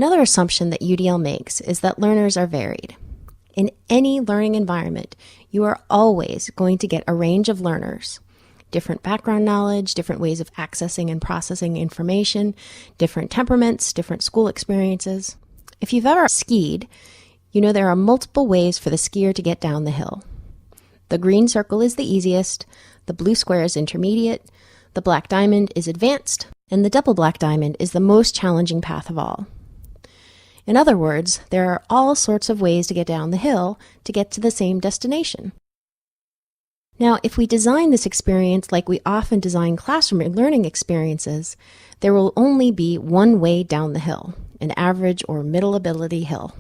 Another assumption that UDL makes is that learners are varied. In any learning environment, you are always going to get a range of learners, different background knowledge, different ways of accessing and processing information, different temperaments, different school experiences. If you've ever skied, you know there are multiple ways for the skier to get down the hill. The green circle is the easiest, the blue square is intermediate, the black diamond is advanced, and the double black diamond is the most challenging path of all. In other words, there are all sorts of ways to get down the hill to get to the same destination. Now, if we design this experience like we often design classroom learning experiences, there will only be one way down the hill, an average or middle ability hill.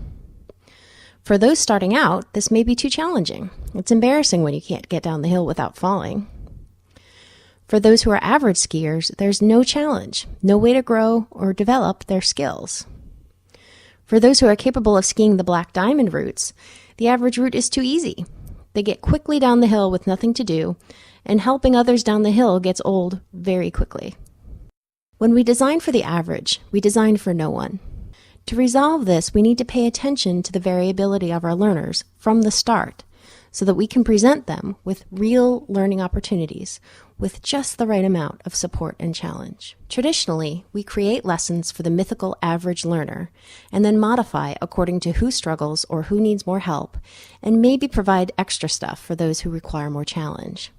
For those starting out, this may be too challenging. It's embarrassing when you can't get down the hill without falling. For those who are average skiers, there's no challenge, no way to grow or develop their skills. For those who are capable of skiing the black diamond routes, the average route is too easy. They get quickly down the hill with nothing to do, and helping others down the hill gets old very quickly. When we design for the average, we design for no one. To resolve this, we need to pay attention to the variability of our learners from the start, so that we can present them with real learning opportunities with just the right amount of support and challenge. Traditionally, we create lessons for the mythical average learner and then modify according to who struggles or who needs more help, and maybe provide extra stuff for those who require more challenge.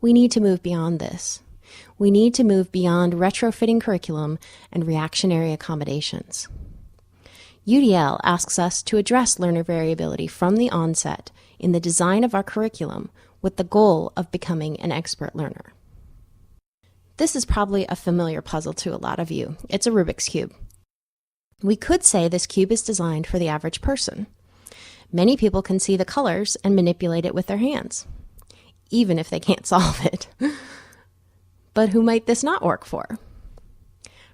We need to move beyond this. We need to move beyond retrofitting curriculum and reactionary accommodations. UDL asks us to address learner variability from the onset in the design of our curriculum with the goal of becoming an expert learner. This is probably a familiar puzzle to a lot of you. It's a Rubiks Cube. We could say this cube is designed for the average person. Many people can see the colors and manipulate it with their hands, even if they can't solve it. But who might this not work for?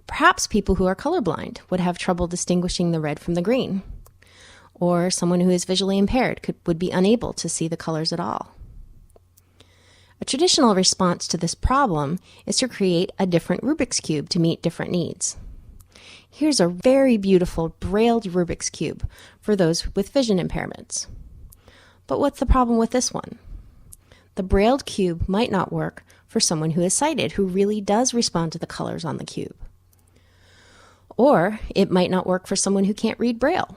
Perhaps people who are colorblind would have trouble distinguishing the red from the green. Or someone who is visually impaired would be unable to see the colors at all. A traditional response to this problem is to create a different Rubiks Cube to meet different needs. Here's a very beautiful brailled Rubiks Cube for those with vision impairments. But what's the problem with this one? The brailled cube might not work for someone who is sighted, who really does respond to the colors on the cube. Or it might not work for someone who can't read Braille.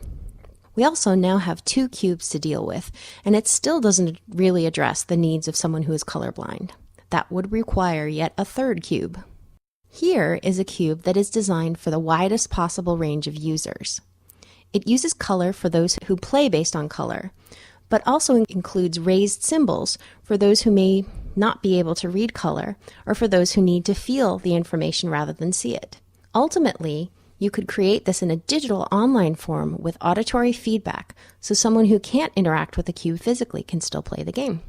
We also now have two cubes to deal with, and it still doesn't really address the needs of someone who is colorblind. That would require yet a third cube. Here is a cube that is designed for the widest possible range of users. It uses color for those who play based on color, but also includes raised symbols for those who may not be able to read color, or for those who need to feel the information rather than see it. Ultimately, you could create this in a digital online form with auditory feedback, so someone who can't interact with the cube physically can still play the game.